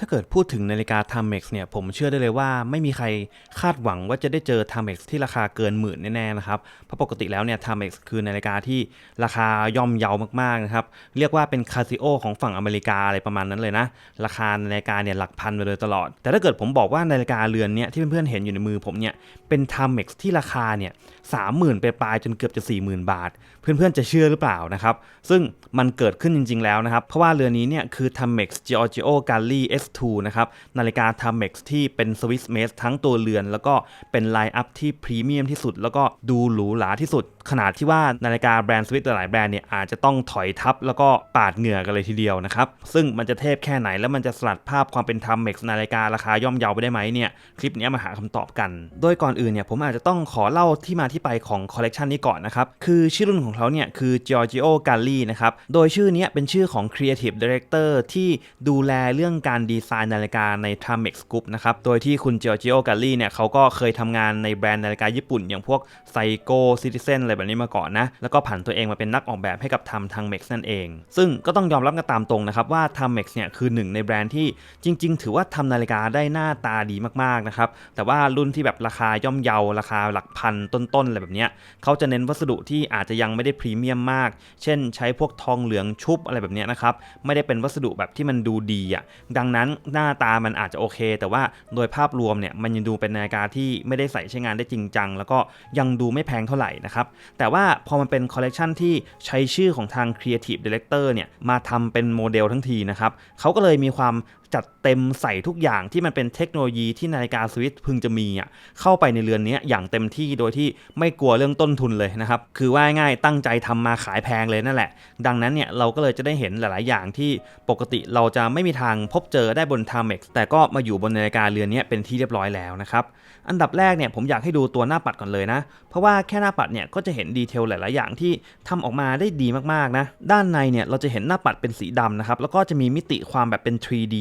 ถ้าเกิดพูดถึงนาฬิกา Timex เนี่ยผมเชื่อได้เลยว่าไม่มีใครคาดหวังว่าจะได้เจอ Timex ที่ราคาเกินหมื่นแน่ๆนะครับเพราะปกติแล้วเนี่ย Timex คือนาฬิกาที่ราคาย่อมเยาวมากๆนะครับเรียกว่าเป็นคาซิโอของฝั่งอเมริกาอะไรประมาณนั้นเลยนะราคานาฬิกาเนี่ยหลักพันไปเลยตลอดแต่ถ้าเกิดผมบอกว่านาฬิกาเรือนเนี่ยที่เพื่อนๆเห็นอยู่ในมือผมเนี่ยเป็น Timex ที่ราคาเนี่ย30,000ไปปลายจนเกือบจะ 40,000 บาทเพื่อนๆจะเชื่อหรือเปล่านะครับซึ่งมันเกิดขึ้นจริงๆแล้วนะครับเพราะว่าเรือนนี้เนี่ยคือ Timex Giorgio Galli S2 นะครับนาฬิกา Timex ที่เป็น Swiss made ทั้งตัวเรือนแล้วก็เป็นไลน์อัพที่พรีเมียมที่สุดแล้วก็ดูหรูหราที่สุดขนาดที่ว่านาฬิกาแบรนด์สวิสหลายแบรนด์เนี่ยอาจจะต้องถอยทับแล้วก็ปาดเหงื่อกันเลยทีเดียวนะครับซึ่งมันจะเทพแค่ไหนแล้วมันจะสลัดภาพความเป็น Timex นาฬิการาคาย่อมเยาไปได้ไหมเนี่ยคลิปนี้มาหาคำตอบกันโดยก่อนอื่นเนี่ยผมอาจจะต้องขอเล่าที่มาที่ไปของคอลเลกชันนี้ก่อนนะครับคือชื่อรุ่นของเขาเนี่ยคือ Giorgio Galli นะครับโดยชื่อนี้เป็นชื่อของ Creative Director ที่ดูแลเรื่องการดีไซน์นาฬิกาใน Timex Group นะครับโดยที่คุณ Giorgio Galli เนี่ยเขาก็เคยทำงานในแบรนด์นาฬิกาญี่ปุ่นอย่างพวก Seiko Citizen อะไรแบบนี้มาก่อนนะแล้วก็ผันตัวเองมาเป็นนักออกแบบให้กับTimex นั่นเองซึ่งก็ต้องยอมรับกันตามตรงนะครับว่า Timex เนี่ยคือหนึ่งในแบรนด์ที่จริงๆถือว่าทำนาฬิกาได้หน้าตาดีมากๆนะครับแต่ว่ารุ่นที่แบบราคาย่อมเยาราคาหลักพันต้นๆอะไรแบบนี้เขาจะเน้นวัสดุที่อาจจะยังไม่ได้พรีเมียมมากเช่นใช้พวกทองเหลืองชุบอะไรแบบนี้นะครับไม่ได้เป็นวัสดุแบบที่มันดูดีอ่ะดังนั้นหน้าตามันอาจจะโอเคแต่ว่าโดยภาพรวมเนี่ยมันยังดูเป็นนาฬิกาที่ไม่ได้ใช้งานได้จริงจังแล้วก็ยังดูไม่แพงเท่าไหร่นะครับแต่ว่าพอมันเป็นคอลเลกชันที่ใช้ชื่อของทาง Creative Director เนี่ยมาทำเป็นโมเดลทั้งทีนะครับเขาก็เลยมีความจัดเต็มใส่ทุกอย่างที่มันเป็นเทคโนโลยีที่นาฬิกาสวิสพึงจะมีอ่ะเข้าไปในเรือนนี้อย่างเต็มที่โดยที่ไม่กลัวเรื่องต้นทุนเลยนะครับคือว่าง่ายตั้งใจทำมาขายแพงเลยนั่นแหละดังนั้นเนี่ยเราก็เลยจะได้เห็นหลายๆอย่างที่ปกติเราจะไม่มีทางพบเจอได้บน Timex แต่ก็มาอยู่บนนาฬิกาเรือนนี้เป็นที่เรียบร้อยแล้วนะครับอันดับแรกเนี่ยผมอยากให้ดูตัวหน้าปัดก่อนเลยนะเพราะว่าแค่หน้าปัดเนี่ยก็จะเห็นดีเทลหลายๆอย่างที่ทำออกมาได้ดีมากๆนะด้านในเนี่ยเราจะเห็นหน้าปัดเป็นสีดำนะครับแล้วก็จะมีมิติความแบบเป็น 3D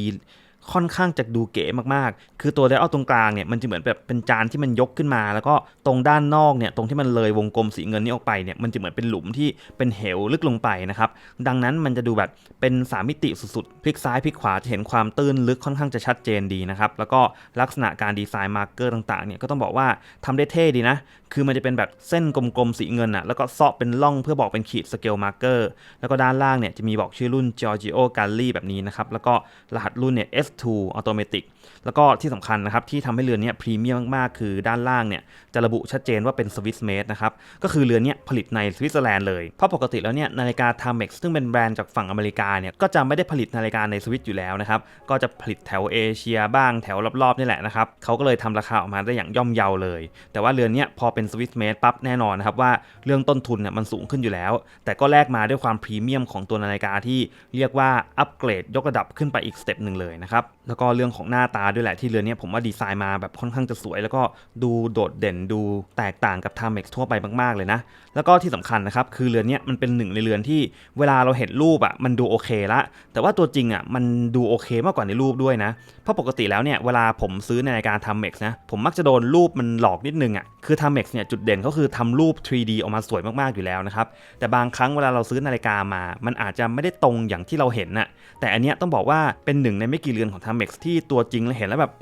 ค่อนข้างจะดูเก๋มากๆคือตัวไดอัลตรงกลางเนี่ยมันจะเหมือนแบบเป็นจานที่มันยกขึ้นมาแล้วก็ตรงด้านนอกเนี่ยตรงที่มันเลยวงกลมสีเงินนี้ออกไปเนี่ยมันจะเหมือนเป็นหลุมที่เป็นเหวลึกลงไปนะครับดังนั้นมันจะดูแบบเป็น3มิติสุดๆพลิกซ้ายพลิกขวาจะเห็นความตื้นลึกค่อนข้างจะชัดเจนดีนะครับแล้วก็ลักษณะการดีไซน์มาร์กเกอร์ต่างๆเนี่ยก็ต้องบอกว่าทำได้เท่ดีนะคือมันจะเป็นแบบเส้นกลมๆสีเงินอ่ะแล้วก็เซาะเป็นร่องเพื่อบอกเป็นขีดสเกลมาร์กเกอร์แล้วก็ด้านล่างเนี่ยจะมีบอกชื่อรุ่น Giorgio Galli แบบนี้นะครับแล้วก็รหัสรุ่นเนี่ย S2 Automatic แล้วก็ที่สำคัญนะครับที่ทำให้เรือนนี้พรีเมียมมากๆคือด้านล่างเนี่ยจะระบุชัดเจนว่าเป็น Swiss made นะครับก็คือเรือนนี้ผลิตในสวิตเซอร์แลนด์เลยเพราะปกติแล้วเนี่ยนาฬิกา Timex ซึ่งเป็นแบรนด์จากฝั่งอเมริกาเนี่ยก็จะไม่ได้ผลิตนาฬิกาในสวิตอยู่แล้วนะครับก็จะผลิตแถวเอเชียบ้างแถวรอบๆนี่แหละนะครับเขาก็เลยทำราคาออกมาได้อย่างย่อมเยาเลยแต่ว่าเรือนนี้พอเป็น Swiss made ปั๊บแน่นอนนะครับว่าเรื่องต้นทุนเนี่ยมันสูงขึ้นอยู่แล้วแต่ก็แลกมาด้วยความพรีเมียมของตัวนาฬิกาที่เรียกว่าอัปเกรดยกระดับขึ้นไปอีกสเต็ปหนึ่งเลยนะครับแล้วก็เรื่องของหน้าตาด้วยแหละที่เรือนนี้ผมว่าดีไซน์มาแบบค่อนข้างจะสวยแล้วก็ดูโดดเด่นดูแตกต่างกับ Timex ทั่วไปมากๆเลยนะแล้วก็ที่สำคัญนะครับคือเรือนนี้มันเป็นหนึ่งในเรือนที่เวลาเราเห็นรูปอ่ะมันดูโอเคละแต่ว่าตัวจริงอ่ะมันดูโอเคมากกว่าในรูปด้วยนะเพราะปกติแล้วเนี่ยเวลาผมซื้อนาฬิกา Timex นะผมมักจะโดนรูปมันหลอกนิดนึงอ่ะคือ Timex เนี่ยจุดเด่นก็คือทำรูป 3D ออกมาสวยมากๆอยู่แล้วนะครับแต่บางครั้งเวลาเราซื้อนาฬิกามามันอาจจะไม่ได้ตรงอย่างที่เราเห็นน่ะแต่อันเนี้ยต้องบอกว่าเป็นหนึ่งในไม่กี่เรือนของ Timex ที่ตัวจริงเราเห็นแล้วแบบ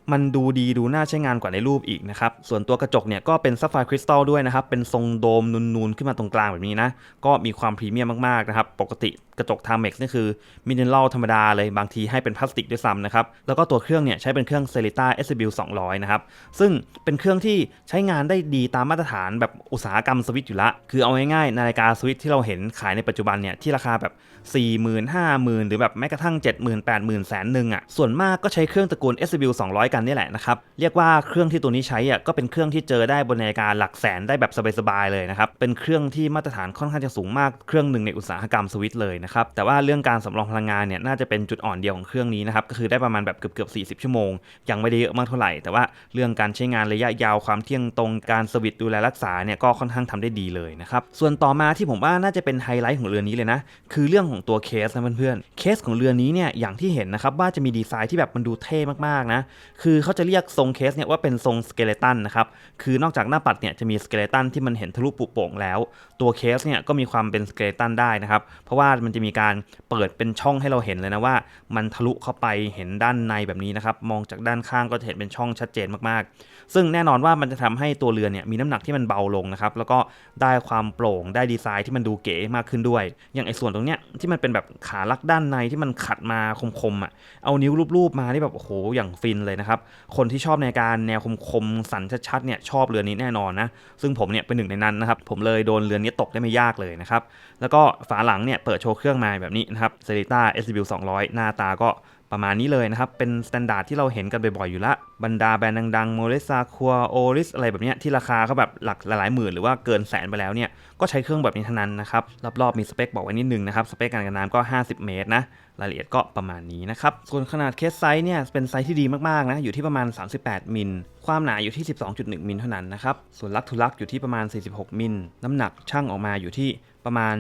มันดูดีดูน่าใช้งานกว่าในรูปอีกนะครับส่วนตัวกระจกเนี่ยก็เป็นซัฟไฟร์คริสตัลด้วยนะครับเป็นทรงโดมนูนๆขึ้นมาตรงกลางแบบนี้นะก็มีความพรีเมียมมากๆนะครับปกติกระจก Timex นี่คือมิเนอรัลธรรมดาเลยบางทีให้เป็นพลาสติกด้วยซ้ำนะครับแล้วก็ตัวเครื่องเนี่ยใช้เป็นเครื่อง Sellita SW 200นะครับซึ่งเป็นเครื่องที่ใช้งานได้ดีตามมาตรฐานแบบอุตสาหกรรมสวิตอยู่ละคือเอาง่ายๆนาฬิกาสวิตที่เราเห็นขายในปัจจุบันเนี่ยที่ราคาแบบ 40,000 50,000 หรือแบบแม้กระทั่ง 70,000 80,000 แสนนึงอ่ะส่วนมากก็ใช้เครื่องตระกูล SW 200กันนี่แหละนะครับเรียกว่าเครื่องที่ตัวนี้ใช้อ่ะก็เป็นเครื่องที่เจอได้บนนาฬิกาหลักแสนได้แบบสบายๆเลยนะครับเป็นเครื่องที่มาตรฐานค่อนข้างจะสูงมากเครื่องหนึ่งในอุตสาหกรรมสวิตเลยนะครับแต่ว่าเรื่องการสำรองพลังงานเนี่ยน่าจะเป็นจุดอ่อนเดียวของเครื่องนี้นะครับก็คือได้ประมาณแบบเกือบ40ชั่วโมงยังไม่ได้เยอะมากเท่าไหร่แต่ว่าเรื่องการใช้งานระยะยาวความเที่ยงตรงการสวิตดูแลรักษาเนี่ยก็ค่อนข้างทำได้ดีเลยนะครับส่วนต่อมาที่ผมว่าน่าจะเป็นไฮไลท์ของเรือนนี้เลยนะคือเรื่องของตัวเคสนะเพื่อนๆเคสของเรือนนี้เนี่ยอย่างที่เห็นนะครับว่าจะมีดีไซน์ที่แบบมันดูเท่มากๆนะคือเขาจะเรียกทรงเคสเนี่ยว่าเป็นทรงสเกเลตันนะครับคือนอกจากหน้าปัดเนี่ยจะมีสเกเลตันที่มันเห็นทะลุปุโป่งแล้วตัวเคสเนี่ยก็มีความเป็นสเกเลตันได้นะครับเพราะว่ามันจะ จะมีการเปิดเป็นช่องให้เราเห็นเลยนะว่ามันทะลุเข้าไปเห็นด้านในแบบนี้นะครับมองจากด้านข้างก็จะเห็นเป็นช่องชัดเจนมากๆซึ่งแน่นอนว่ามันจะทำให้ตัวเรือเนี่ยมีน้ำหนักที่มันเบาลงนะครับแล้วก็ได้ความโปร่งได้ดีไซน์ที่มันดูเก๋มากขึ้นด้วยอย่างไอ้ส่วนตรงเนี้ยที่มันเป็นแบบขาลักด้านในที่มันขัดมาคมๆอ่ะเอานิ้วรูปๆมาที่แบบโอ้โหอย่างฟินเลยนะครับคนที่ชอบในการแนวคมๆสันชัดๆเนี่ยชอบเรือนี้แน่นอนนะซึ่งผมเนี่ยเป็นหนึ่งในนั้นนะครับผมเลยโดนเรือนี้ตกได้ไม่ยากเลยนะครับแล้วก็ฝาหลังเนี่ยเปิดโชว์เครื่องมาแบบนี้นะครับ Celica SW 200หน้าตาก็ประมาณนี้เลยนะครับเป็นสแตนดาร์ดที่เราเห็นกันบ่อยๆอยู่ละบรรดาแบรนด์ดังๆโมเลซาคัวโอริสอะไรแบบนี้ที่ราคาเขาแบบหลักหลายหมื่นหรือว่าเกินแสนไปแล้วเนี่ยก็ใช้เครื่องแบบนี้ทั้งนั้นนะครับรอบๆมีสเปคบอกไว้นิดนึงนะครับสเปคการกันน้ำก็50เมตรนะรายละเอียดก็ประมาณนี้นะครับส่วนขนาดเคสไซส์เนี่ยเป็นไซส์ที่ดีมากๆนะอยู่ที่ประมาณ38มิลความหนาอยู่ที่ 12.1 มิลเท่านั้นนะครับส่วนลักทุลักอยู่ที่ประมาณ46มิลน้ำหนักช่างออกมาอยู่ที่ประมาณ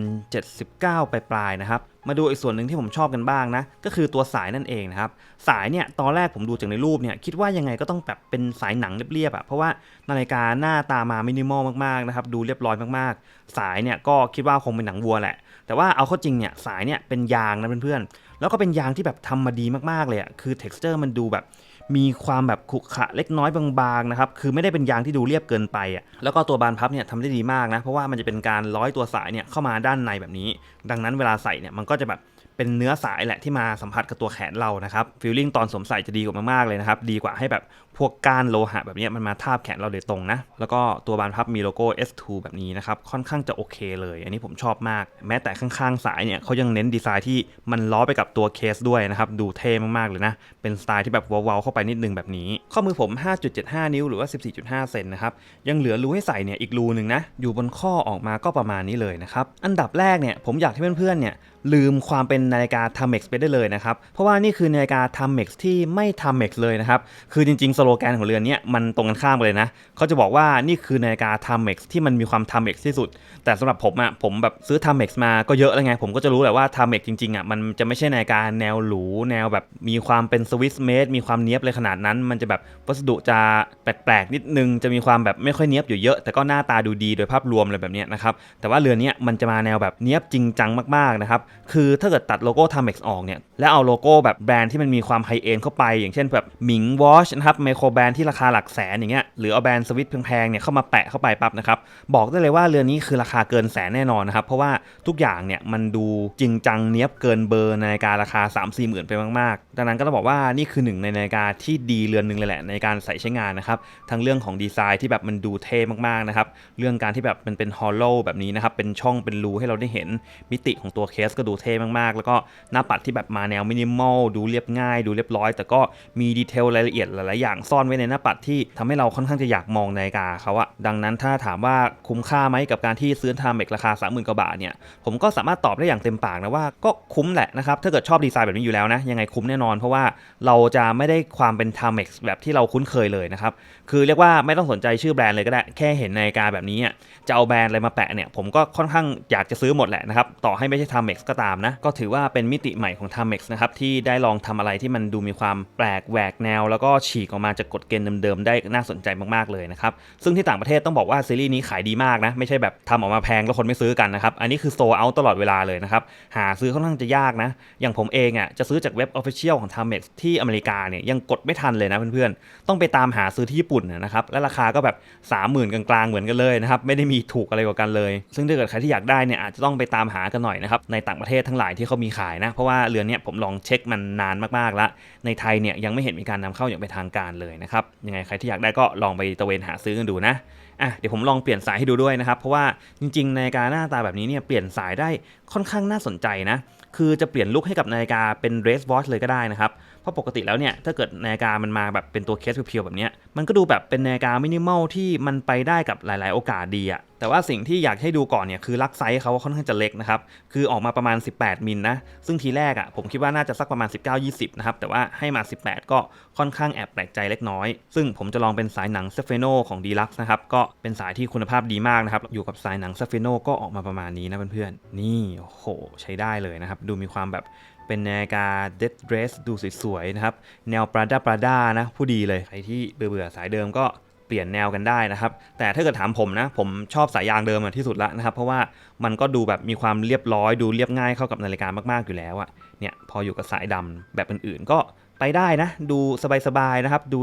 79ปลายๆนะครับมาดูอีกส่วนหนึ่งที่ผมชอบกันบ้างนะก็คือตัวสายนั่นเองนะครับสายเนี่ยตอนแรกผมดูจากในรูปเนี่ยคิดว่ายังไงก็ต้องแบบเป็นสายหนังเรียบๆอ่ะเพราะว่านาฬิกาหน้าตามามินิมอลมากๆนะครับดูเรียบร้อยมากๆสายเนี่ยก็คิดว่าคงเป็นหนังวัวแหละแต่ว่าเอาเข้าจริงเนี่ยสายเนี่ยเป็นยางนะเพื่อนๆแล้วก็เป็นยางที่แบบทำมาดีมากๆเลยอ่ะคือ texture มันดูแบบมีความแบบขรุขระเล็กน้อยบางๆนะครับคือไม่ได้เป็นยางที่ดูเรียบเกินไปอ่ะแล้วก็ตัวบานพับเนี่ยทำได้ดีมากนะเพราะว่ามันจะเป็นการร้อยตัวสายเนี่ยเข้ามาด้านในแบบนี้ดังนั้นเวลาใส่เนี่ยมันก็จะแบบเป็นเนื้อสายแหละที่มาสัมผัสกับตัวแขนเรานะครับฟีลลิ่งตอนสวมใส่จะดีกว่ามากๆเลยนะครับดีกว่าให้แบบพวกก้านโลหะแบบนี้มันมาทาบแขนเราโดยตรงนะแล้วก็ตัวบานพับมีโลโก้ S2 แบบนี้นะครับค่อนข้างจะโอเคเลยอันนี้ผมชอบมากแม้แต่ข้างๆสายเนี่ยเขายังเน้นดีไซน์ที่มันล้อไปกับตัวเคสด้วยนะครับดูเท่มากๆเลยนะเป็นสไตล์ที่แบบเว้าๆเข้าไปนิดนึงแบบนี้ข้อมือผม 5.75 นิ้วหรือว่า 14.5 เซนนะครับยังเหลือรูให้ใส่เนี่ยอีกรูนึงนะอยู่บนข้อออกมาก็ประมาณนี้เลยนะครับอันดับแรกเนี่ยผมอยากให้เพื่อนๆเนี่ยลืมความเป็นนาฬิกา Timex ไปได้เลยนะครับเพราะว่านี่คือนาฬิกา Timex ที่ไม่ Timex เลยนะครับคือจริงๆสโลแกนของเรือนนี้มันตรงกันข้ามเลยนะเขาจะบอกว่านี่คือนาฬิกา Timex ที่มันมีความ Timex ที่สุดแต่สำหรับผมอ่ะผมแบบซื้อ Timex มาก็เยอะแล้วไงผมก็จะรู้แหละว่า Timex จริงๆอ่ะมันจะไม่ใช่นาฬิกาแนวหรูแนวแบบมีความเป็น Swiss made มีความเนี้ยบเลยขนาดนั้นมันจะแบบวัสดุจะแปลกๆนิดนึงจะมีความแบบไม่ค่อยเนี้ยบอยู่เยอะแต่ก็หน้าตาดูดีโดยภาพรวมอะไรแบบนี้นะครับแต่ว่าเรือนนี้มันจะมาแนวแบบเนี้ยบจริงจังมากๆนะครับคือถ้าเกิดตัดโลโก้ Timex ออกเนี่ยแล้วเอาโลโก้แบบแบรนด์ที่มันมีความไฮเอ็นเข้าไปอย่างเช่นแบบหมิงวอชนะครับไมโครแบรนด์ที่ราคาหลักแสนอย่างเงี้ยหรือเอาแบรนด์สวิตแพงๆเนี่ยเข้ามาแปะเข้าไปปั๊บนะครับบอกได้เลยว่าเรือนนี้คือราคาเกินแสนแน่นอนนะครับเพราะว่าทุกอย่างเนี่ยมันดูจริงจังเนี้ยบเกินเบอร์นาฬิการาคา 3-4 หมื่นไปมากๆดังนั้นก็ต้องบอกว่านี่คือหนึ่งในนาฬิกาที่ดีเรือนนึงเลยแหละในการใส่ใช้งานนะครับทั้งเรื่องของดีไซน์ที่แบบมันดูเท่มากๆนะครับเรื่องการที่แบบมันเป็นฮอลโลว์แบบนี้นะครับเป็นช่องเป็นรูให้เราได้เห็นมิติของตัวเคสก็ดูเท่มากๆแล้วก็หน้าปัดที่แบบมาแนวมินิมอลดูเรียบง่ายดูเรียบร้อยแต่ก็มีดีเทลรายละเอียดหลายๆอย่างซ่อนไว้ในหน้าปัดที่ทำให้เราค่อนข้างจะอยากมองนาฬิกาเขาอะดังนั้นถ้าถามว่าคุ้มค่าไหมกับการที่ซื้อ Timex ราคา 30,000 กว่าบาทเนี่ยผมก็สามารถตอบได้อย่างเต็มปากนะว่าก็คุ้มแหละนะครับถ้าเกิดชอบดีไซน์แบบนี้อยู่แล้วนะยังไงคุ้มแน่นอนเพราะว่าเราจะไม่ได้ความเป็น Timex แบบที่เราคุ้นเคยเลยนะครับคือเรียกว่าไม่ต้องสนใจชื่อแบรนด์เลยก็ได้แค่เห็นนาฬิกาแบบนี้จะเอาแบรนด์อะไรมาแปะเนี่ยผมก็ค่อนข้างอยากจะซื้อหมดแหละนะครับต่อให้ไม่ใช่ Timex ก็ตามนะก็ถือว่าเป็นมิติใหม่ของ Timex นะครับที่ได้ลองทำอะไรที่มันดูมีความแปลกแหวกแนวแล้วก็ฉีกออกมาจากกฎเกณฑ์เดิมๆได้น่าสนใจมากๆเลยนะครับซึ่งที่ต่างประเทศต้องบอกว่าซีรีส์นี้ขายดีมากนะไม่ใช่แบบทำออกมาแพงแล้วคนไม่ซื้อกันนะครับอันนี้คือโซลเอาท์ตลอดเวลาเลยนะครับหาซื้อค่อนข้างจะยากนะอย่างผมเองจะซื้อจากเว็บ Official ของ Timex ที่อเมริกาเนี่ยยังกดไม่ทันเลยนะเพื่อนๆต้องไปตามหาซื้อที่ญี่ปุ่นนะครับและราคาก็แบบ 30,000 กลางๆเหมือนกันเลยนะครับไม่ได้มีถูกอะไรกว่ากันเลยซึ่งถ้าเกิดใครที่อยากได้เนี่ยอาจจะต้องไปตามหากันหน่อยนะครับในต่างประเทศทั้งหลายที่เขามีขายนะเพราะว่าเรือนเนี้ยผมลองเช็คมันนานมากๆแล้วในไทยเนี่ยยังไม่เห็นมีการนำเข้าอย่างเป็นทางการเลยนะครับยังไงใครที่อยากได้ก็ลองไปตะเวนหาซื้อกันดูนะเดี๋ยวผมลองเปลี่ยนสายให้ดูด้วยนะครับเพราะว่าจริงๆนาฬิกาหน้าตาแบบนี้เนี่ยเปลี่ยนสายได้ค่อนข้างน่าสนใจนะคือจะเปลี่ยนลุคให้กับนาฬิกาเป็นเรสวอชเลยก็ได้นะครับเพราะปกติแล้วเนี่ยถ้าเกิดนาฬิกามันมาแบบเป็นตัวเคสเพียวๆแบบนี้มันก็ดูแบบเป็นนาฬิกามินิมอลที่มันไปได้กับหลายๆโอกาสดีอะแต่ว่าสิ่งที่อยากให้ดูก่อนเนี่ยคือลักไซส์เขาค่อนข้างจะเล็กนะครับคือออกมาประมาณ18มิลนะซึ่งทีแรกผมคิดว่าน่าจะสักประมาณ19-20นะครับแต่ว่าให้มา18ก็ค่อนข้างแอบแปลกใจเล็กน้อยซึ่งผมจะลองเป็นสายหนังเซเฟโนของ Deluxe นะครับก็เป็นสายที่คุณภาพดีมากนะครับอยู่กับสายหนังเซเฟโนก็ออกมาประมาณนี้นะเพื่อนๆนี่โอ้โหใช้ได้เลยนะครับดูมีความแบบเป็นนาฬิกา Dead Dress ดูสวยๆนะครับแนว Prada นะผู้ดีเลยใครที่เบื่อสายเดิมก็ เปลี่ยนแนวกันได้นะครับแต่ถ้าเกิดถามผมนะผมชอบสายยางเดิมที่สุดละนะครับเพราะว่ามันก็ดูแบบมีความเรียบร้อยดูเรียบง่ายเข้ากับนาฬิกามากๆอยู่แล้วอะเนี่ยพออยู่กับสายดำแบบอื่นๆก็ไปได้นะดูสบายๆนะครับดู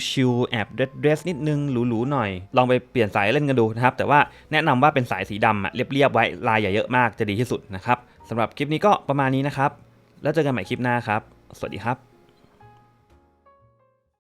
ชิลๆแอบเดรสนิดนึงหรูๆหน่อยลองไปเปลี่ยนสายเล่นกันดูนะครับแต่ว่าแนะนำว่าเป็นสายสีดำเรียบๆไว้ลายอย่าเยอะมากจะดีที่สุดนะครับสำหรับคลิปนี้ก็ประมาณนี้นะครับแล้วเจอกันใหม่คลิปหน้าครับสวัสดีครับ